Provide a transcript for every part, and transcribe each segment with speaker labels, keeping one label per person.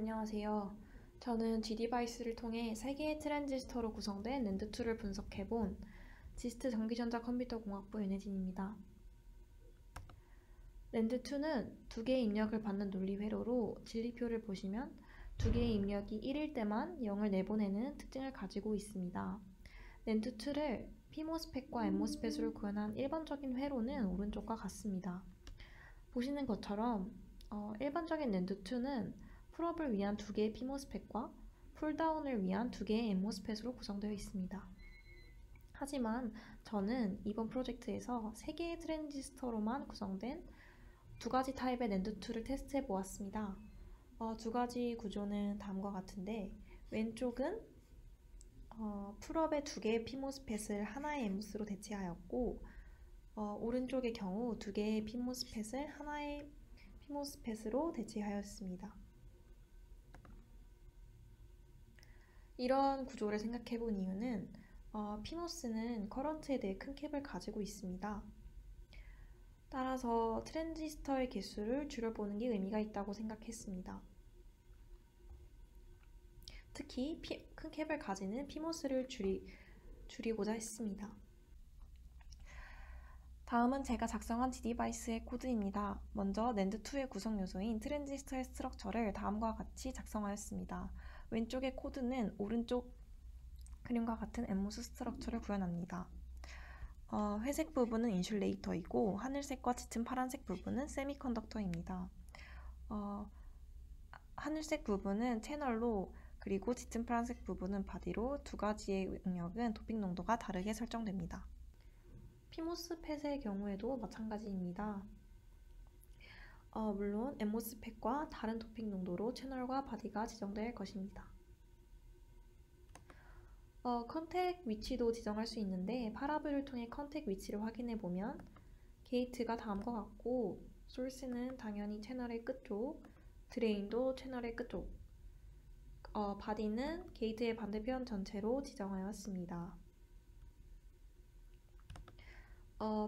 Speaker 1: 안녕하세요. 저는 G디바이스를 통해 3개의 트랜지스터로 구성된 랜드2를 분석해본 지스트 전기전자컴퓨터공학부 윤혜진입니다. 랜드2는 2개의 입력을 받는 논리 회로로 진리표를 보시면 2개의 입력이 1일 때만 0을 내보내는 특징을 가지고 있습니다. 랜드2를 PMOSFET과 MOSFET으로 구현한 일반적인 회로는 오른쪽과 같습니다. 보시는 것처럼 일반적인 랜드2는 풀업을 위한 2개의 PMOSFET과 풀다운을 위한 2개의 MOSFET으로 구성되어 있습니다. 하지만 저는 이번 프로젝트에서 3개의 트랜지스터로만 구성된 2가지 타입의 랜드2를 테스트해 보았습니다. 2가지 구조는 다음과 같은데, 왼쪽은 풀업의 2개의 PMOSFET을 하나의 MOS로 대체하였고, 오른쪽의 경우 2개의 PMOSFET을 하나의 PMOSFET으로 대체하였습니다. 이런 구조를 생각해 본 이유는 PMOS는 커런트에 대해 큰 캡을 가지고 있습니다. 따라서 트랜지스터의 개수를 줄여보는 게 의미가 있다고 생각했습니다. 특히 큰 캡을 가지는 PMOS를 줄이고자 했습니다. 다음은 제가 작성한 G디바이스의 코드입니다. 먼저 랜드2의 구성 요소인 트랜지스터의 스트럭처를 다음과 같이 작성하였습니다. 왼쪽의 코드는 오른쪽 그림과 같은 MOS 스트럭처를 구현합니다. 회색 부분은 인슐레이터이고 하늘색과 짙은 파란색 부분은 세미컨덕터입니다. 하늘색 부분은 채널로 그리고 짙은 파란색 부분은 바디로 2가지의 응력은 도핑 농도가 다르게 설정됩니다. PMOSFET의 경우에도 마찬가지입니다. 물론 MOSFET과 다른 도핑 농도로 채널과 바디가 지정될 것입니다. 컨택 위치도 지정할 수 있는데 파라블을 통해 컨택 위치를 확인해 보면 게이트가 다음과 같고 소스는 당연히 채널의 끝쪽, 드레인도 채널의 끝쪽, 바디는 게이트의 반대편 전체로 지정하였습니다.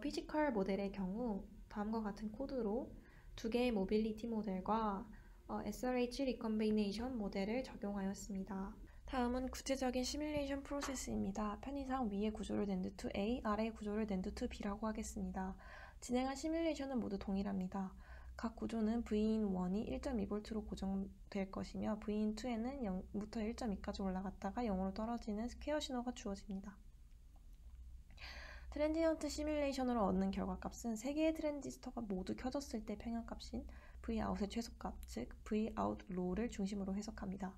Speaker 1: 피지컬 모델의 경우 다음과 같은 코드로 2개의 모빌리티 모델과 SRH 리컴비네이션 모델을 적용하였습니다. 다음은 구체적인 시뮬레이션 프로세스입니다. 편의상 위의 구조를 랜드2A, 아래의 구조를 랜드2B라고 하겠습니다. 진행한 시뮬레이션은 모두 동일합니다. 각 구조는 Vin1이 1.2V로 고정될 것이며 Vin2에는 0부터 1.2까지 올라갔다가 0으로 떨어지는 스퀘어 신호가 주어집니다. 트랜지언트 시뮬레이션으로 얻는 결과값은 3개의 트랜지스터가 모두 켜졌을 때 평형값인 Vout의 최소값, 즉 Vout-Low를 중심으로 해석합니다.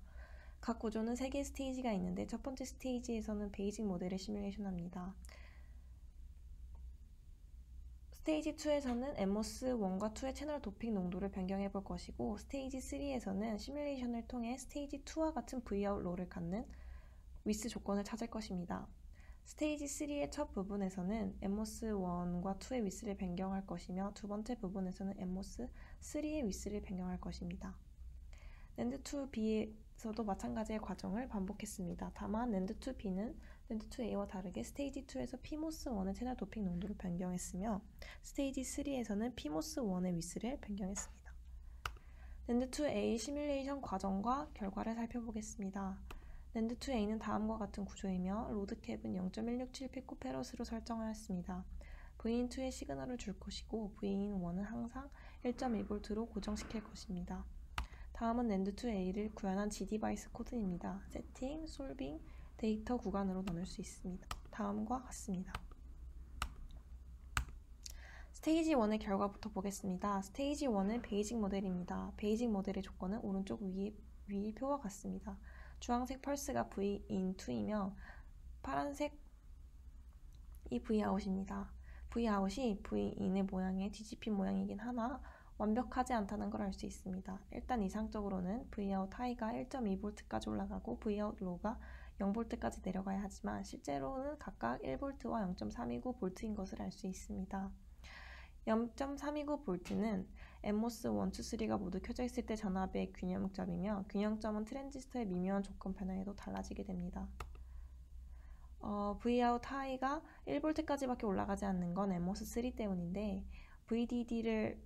Speaker 1: 각 구조는 3개의 스테이지가 있는데 첫 번째 스테이지에서는 베이직 모델을 시뮬레이션합니다. 스테이지 2에서는 MOS1과 2의 채널 도핑 농도를 변경해 볼 것이고 스테이지 3에서는 시뮬레이션을 통해 스테이지 2와 같은 Vout-Low를 갖는 위스 조건을 찾을 것입니다. 스테이지 3의 첫 부분에서는 MOS1과 2의 위스를 변경할 것이며 두 번째 부분에서는 MOS3의 위스를 변경할 것입니다. 랜드2B에서도 마찬가지의 과정을 반복했습니다. 다만 랜드2B는 랜드2A와 다르게 스테이지 2에서 PMOS1의 채널 도핑 농도를 변경했으며 스테이지 3에서는 PMOS1의 위스를 변경했습니다. 랜드2A 시뮬레이션 과정과 결과를 살펴보겠습니다. 랜드2A는 다음과 같은 구조이며 로드캡은 0.167 피코페럿으로 설정하였습니다. Vin2에 시그널을 줄 것이고 Vin1은 항상 1.2V로 고정시킬 것입니다. 다음은 랜드2A를 구현한 G디바이스 코드입니다. 세팅, 솔빙, 데이터 구간으로 나눌 수 있습니다. 다음과 같습니다. 스테이지 1의 결과부터 보겠습니다. 스테이지 1은 베이직 모델입니다. 베이직 모델의 조건은 오른쪽 위 표와 같습니다. 주황색 펄스가 Vin2이며 파란색이 Vout입니다. Vout이 Vin의 모양의 뒤집힌 모양이긴 하나 완벽하지 않다는 걸 알 수 있습니다. 일단 이상적으로는 Vout 하이가 1.2V까지 올라가고 Vout low가 0V까지 내려가야 하지만 실제로는 각각 1V와 0.329V인 것을 알 수 있습니다. 0.329V는 MOS 1, 2, 3가 모두 켜져 있을 때 전압의 균형점이며 균형점은 트랜지스터의 미묘한 조건 변화에도 달라지게 됩니다. Vout 하이가 1V까지밖에 올라가지 않는 건 MOS 3 때문인데 VDD를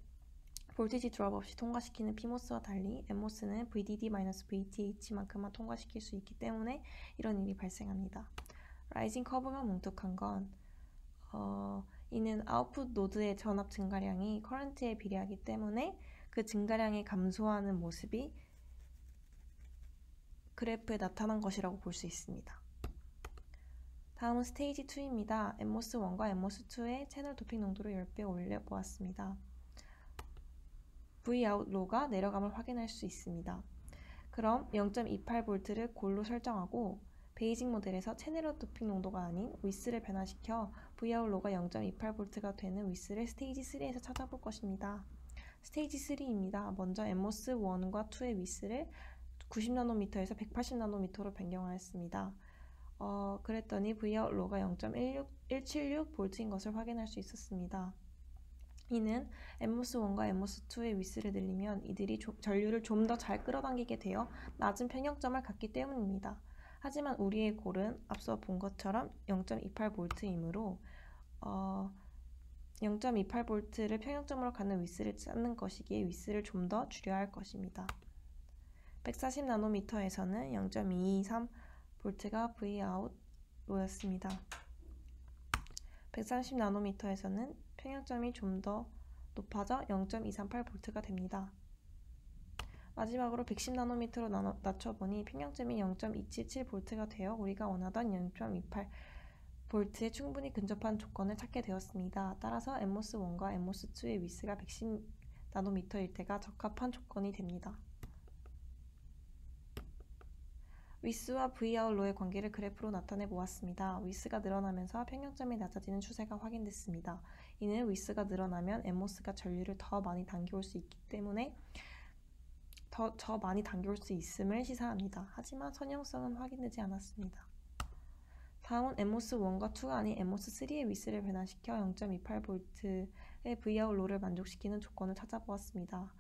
Speaker 1: 볼티지 드롭 없이 통과시키는 PMOS와 달리 NMOS는 VDD-VTH만큼만 통과시킬 수 있기 때문에 이런 일이 발생합니다. 라이징 커브가 뭉툭한 건 이는 아웃풋 노드의 전압 증가량이 커런트에 비례하기 때문에 그 증가량이 감소하는 모습이 그래프에 나타난 것이라고 볼 수 있습니다. 다음은 스테이지 2입니다. NMOS1과 NMOS2의 채널 도핑 농도를 10배 올려보았습니다. Vout 로가 내려감을 확인할 수 있습니다. 그럼 0.28V를 골로 설정하고 베이직 모델에서 채널 도핑 농도가 아닌 위스를 변화시켜 Vout 로가 0.28V가 되는 위스를 스테이지 3에서 찾아볼 것입니다. 스테이지 3입니다. 먼저 NMOS1과 2의 위스를 90나노미터에서 180나노미터로 변경하였습니다. 그랬더니 Vout 로가 0.176V인 것을 확인할 수 있었습니다. 이는 NMOS1과 NMOS2의 위스를 늘리면 이들이 전류를 좀 더 잘 끌어당기게 되어 낮은 평형점을 갖기 때문입니다. 하지만 우리의 골은 앞서 본 것처럼 0.28V이므로 0.28V를 평형점으로 갖는 위스를 찾는 것이기에 위스를 좀 더 줄여야 할 것입니다. 140나노미터에서는 0.223V가 Vout 로였습니다. 130나노미터에서는 평형점이 좀 더 높아져 0.238V가 됩니다. 마지막으로 110나노미터로 낮춰보니 평형점이 0.277V가 되어 우리가 원하던 0.28V에 충분히 근접한 조건을 찾게 되었습니다. 따라서 NMOS1과 NMOS2의 위스가 110나노미터일 때가 적합한 조건이 됩니다. 위스와 Vout 로의 관계를 그래프로 나타내 보았습니다. 위스가 늘어나면서 평형점이 낮아지는 추세가 확인됐습니다. 이는 위스가 늘어나면 NMOS가 전류를 더 많이 당겨올 수 있기 때문에 더 많이 당겨올 수 있음을 시사합니다. 하지만 선형성은 확인되지 않았습니다. 다음은 NMOS1과 2가 아닌 NMOS3의 위스를 변화시켜 0.28V의 Vout 로를 만족시키는 조건을 찾아보았습니다.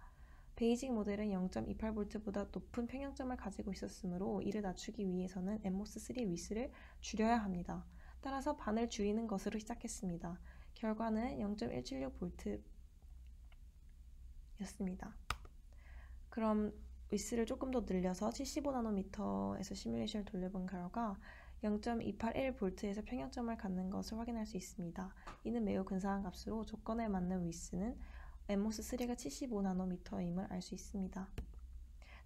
Speaker 1: 베이직 모델은 0.28V보다 높은 평형점을 가지고 있었으므로 이를 낮추기 위해서는 NMOS3의 위스를 줄여야 합니다. 따라서 반을 줄이는 것으로 시작했습니다. 결과는 0.176V였습니다. 그럼 위스를 조금 더 늘려서 75나노미터에서 시뮬레이션을 돌려본 결과 0.281V에서 평형점을 갖는 것을 확인할 수 있습니다. 이는 매우 근사한 값으로 조건에 맞는 위스는 NMOS3가 75나노미터임을 알 수 있습니다.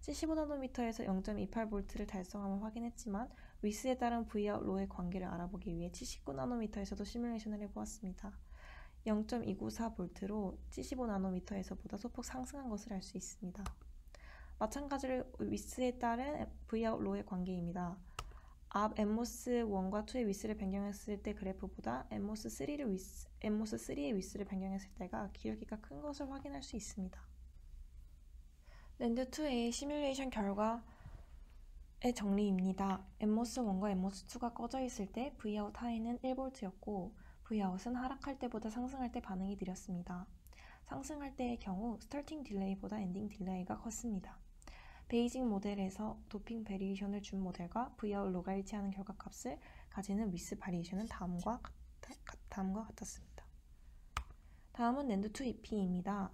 Speaker 1: 75나노미터에서 0.28V를 달성함을 확인했지만 위스에 따른 Vout 로의 관계를 알아보기 위해 79나노미터에서도 시뮬레이션을 해보았습니다. 0.294V로 75나노미터에서보다 소폭 상승한 것을 알 수 있습니다. 마찬가지로 위스에 따른 Vout 로의 관계입니다. 앞 NMOS1과 2의 위스를 변경했을 때 그래프보다 NMOS3의 위스를 변경했을 때가 기울기가 큰 것을 확인할 수 있습니다. 랜드2A의 시뮬레이션 결과의 정리입니다. NMOS1과 NMOS2가 꺼져 있을 때 Vout 하이는 1V였고 Vout은 하락할 때보다 상승할 때 반응이 느렸습니다. 상승할 때의 경우 스타팅 딜레이보다 엔딩 딜레이가 컸습니다. 베이직 모델에서 도핑 베리에이션을 준 모델과 Vout 로가 일치하는 결과값을 가지는 위스 바리에이션은 다음과 같았습니다. 다음은 랜드2B입니다.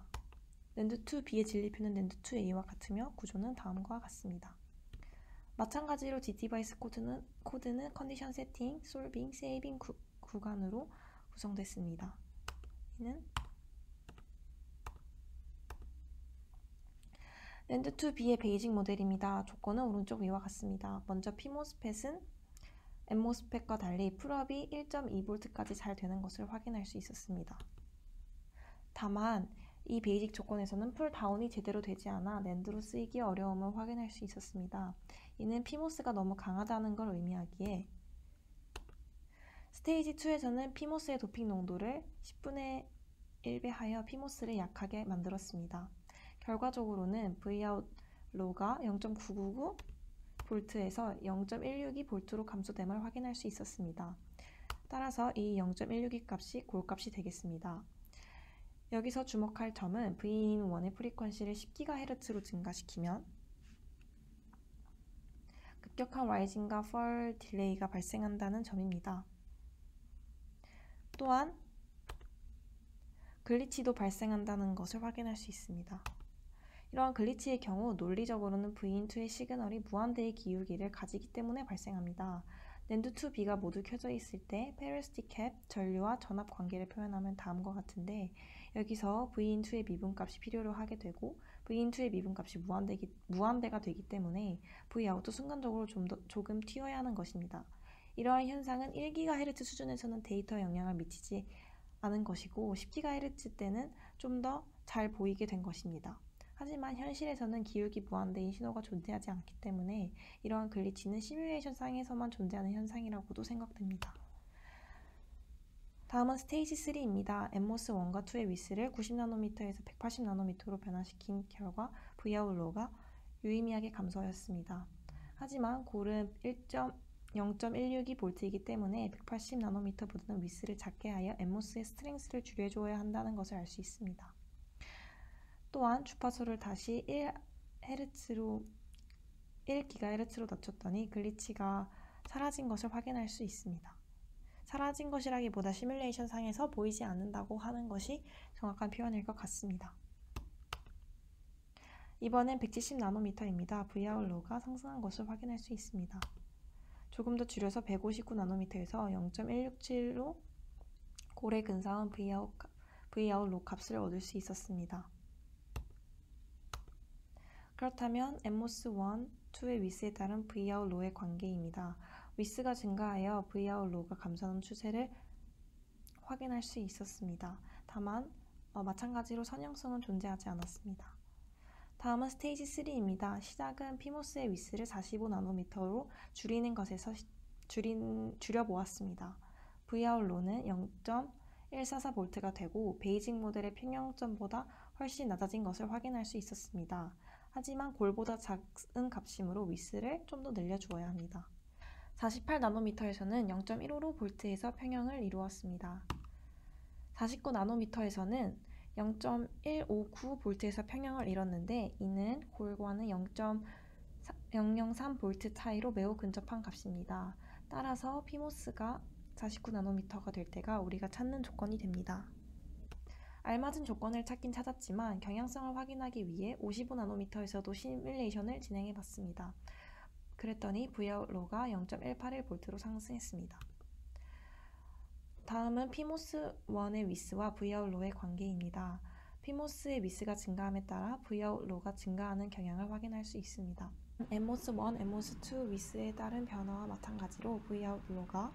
Speaker 1: 랜드2B의 진리표는 랜드2A와 같으며 구조는 다음과 같습니다. 마찬가지로 GT바이스 코드는 컨디션 세팅, 솔빙, 세이빙 구간으로 구성됐습니다. 이는 랜드2B의 베이직 모델입니다. 조건은 오른쪽 위와 같습니다. 먼저 PMOSFET은 NMOSFET과 달리 풀업이 1.2V까지 잘 되는 것을 확인할 수 있었습니다. 다만 이 베이직 조건에서는 풀다운이 제대로 되지 않아 랜드로 쓰이기 어려움을 확인할 수 있었습니다. 이는 PMOS가 너무 강하다는 걸 의미하기에 스테이지 2에서는 PMOS의 도핑 농도를 10분의 1배 하여 PMOS를 약하게 만들었습니다. 결과적으로는 Vout 로가 0.999V에서 0.162V로 감소됨을 확인할 수 있었습니다. 따라서 이 0.162 값이 골값이 되겠습니다. 여기서 주목할 점은 Vin1의 프리퀀시를 10GHz로 증가시키면 급격한 라이징과 펄 딜레이가 발생한다는 점입니다. 또한 글리치도 발생한다는 것을 확인할 수 있습니다. 이러한 글리치의 경우 논리적으로는 V2의 시그널이 무한대의 기울기를 가지기 때문에 발생합니다. 낸드2B가 모두 켜져 있을 때 페리스틱 캡, 전류와 전압 관계를 표현하면 다음과 같은데 여기서 V2의 미분값이 필요로 하게 되고 V2의 미분값이 무한대가 되기 때문에 Vout도 순간적으로 조금 튀어야 하는 것입니다. 이러한 현상은 1GHz 수준에서는 데이터에 영향을 미치지 않은 것이고 10GHz 때는 좀 더 잘 보이게 된 것입니다. 하지만 현실에서는 기울기 무한대인 신호가 존재하지 않기 때문에 이러한 글리치는 시뮬레이션 상에서만 존재하는 현상이라고도 생각됩니다. 다음은 스테이지 3입니다. 엠모스 1과 2의 위스를 90나노미터에서 180나노미터로 변화시킨 결과 Vout 유의미하게 감소하였습니다. 하지만 골은 0.162V이기 때문에 180나노미터보다는 위스를 작게 하여 엠모스의 스트렝스를 줄여줘야 한다는 것을 알 수 있습니다. 또한 주파수를 다시 1GHz로 낮췄더니 글리치가 사라진 것을 확인할 수 있습니다. 사라진 것이라기보다 시뮬레이션 상에서 보이지 않는다고 하는 것이 정확한 표현일 것 같습니다. 이번엔 170나노미터입니다. Vout가 상승한 것을 확인할 수 있습니다. 조금 더 줄여서 159나노미터에서 0.167로 골에 근사한 Vout 값을 얻을 수 있었습니다. 그렇다면 엠모스 1, 2의 위스에 따른 Vout의 관계입니다. 위스가 증가하여 Vout가 감소하는 추세를 확인할 수 있었습니다. 다만 마찬가지로 선형성은 존재하지 않았습니다. 다음은 스테이지 3입니다. 시작은 피모스의 위스를 45나노미터로 줄이는 것에서 줄여보았습니다. Vout는 0.144V가 되고 베이직 모델의 평형점보다 훨씬 낮아진 것을 확인할 수 있었습니다. 하지만 골보다 작은 값이므로 위스를 좀 더 늘려주어야 합니다. 48나노미터에서는 0.155V에서 평형을 이루었습니다. 49나노미터에서는 0.159V에서 평형을 이뤘는데 이는 골과는 0.003V 차이로 매우 근접한 값입니다. 따라서 피모스가 49나노미터가 될 때가 우리가 찾는 조건이 됩니다. 알맞은 조건을 찾긴 찾았지만 경향성을 확인하기 위해 55나노미터에서도 시뮬레이션을 진행해봤습니다. 그랬더니 Vout가 0.181V로 상승했습니다. 다음은 피모스 1의 위스와 Vout의 관계입니다. 피모스의 위스가 증가함에 따라 Vout가 증가하는 경향을 확인할 수 있습니다. 엠모스 1, 엠모스 2 위스에 따른 변화와 마찬가지로 Vout가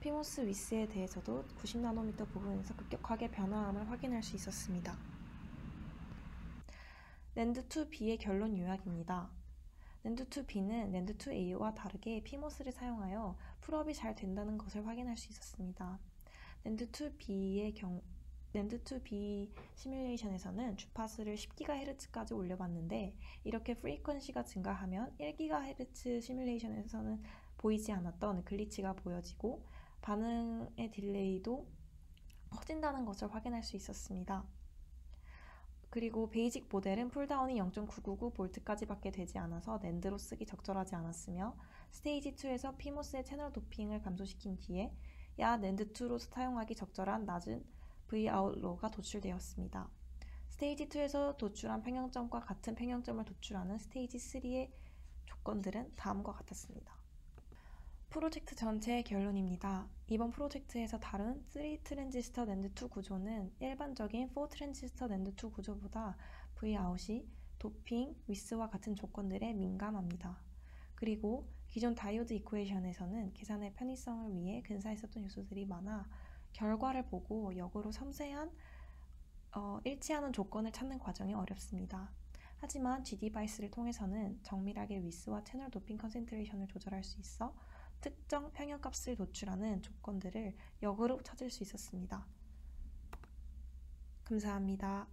Speaker 1: 피모스 위스에 대해서도 90나노미터 부분에서 급격하게 변화함을 확인할 수 있었습니다. 낸드2B의 결론 요약입니다. 낸드2B는 낸드2A와 다르게 피모스를 사용하여 풀업이 잘 된다는 것을 확인할 수 있었습니다. 낸드2B 시뮬레이션에서는 주파수를 10GHz까지 올려봤는데 이렇게 프리퀀시가 증가하면 1GHz 시뮬레이션에서는 보이지 않았던 글리치가 보여지고 반응의 딜레이도 커진다는 것을 확인할 수 있었습니다. 그리고 베이직 모델은 쿨다운이 0.999V까지밖에 되지 않아서 낸드로 쓰기 적절하지 않았으며 스테이지 2에서 피모스의 채널 도핑을 감소시킨 뒤에 낸드2로 사용하기 적절한 낮은 Vout가 도출되었습니다. 스테이지 2에서 도출한 평형점과 같은 평형점을 도출하는 스테이지 3의 조건들은 다음과 같았습니다. 프로젝트 전체의 결론입니다. 이번 프로젝트에서 다룬 3트랜지스터 낸드2 구조는 일반적인 4트랜지스터 낸드2 구조보다 Vout이 도핑, 위스와 같은 조건들에 민감합니다. 그리고 기존 다이오드 이쿠에이션에서는 계산의 편의성을 위해 근사했었던 요소들이 많아 결과를 보고 역으로 섬세한 일치하는 조건을 찾는 과정이 어렵습니다. 하지만 G디바이스를 통해서는 정밀하게 위스와 채널 도핑 컨센트레이션을 조절할 수 있어 특정 평형값을 도출하는 조건들을 역으로 찾을 수 있었습니다. 감사합니다.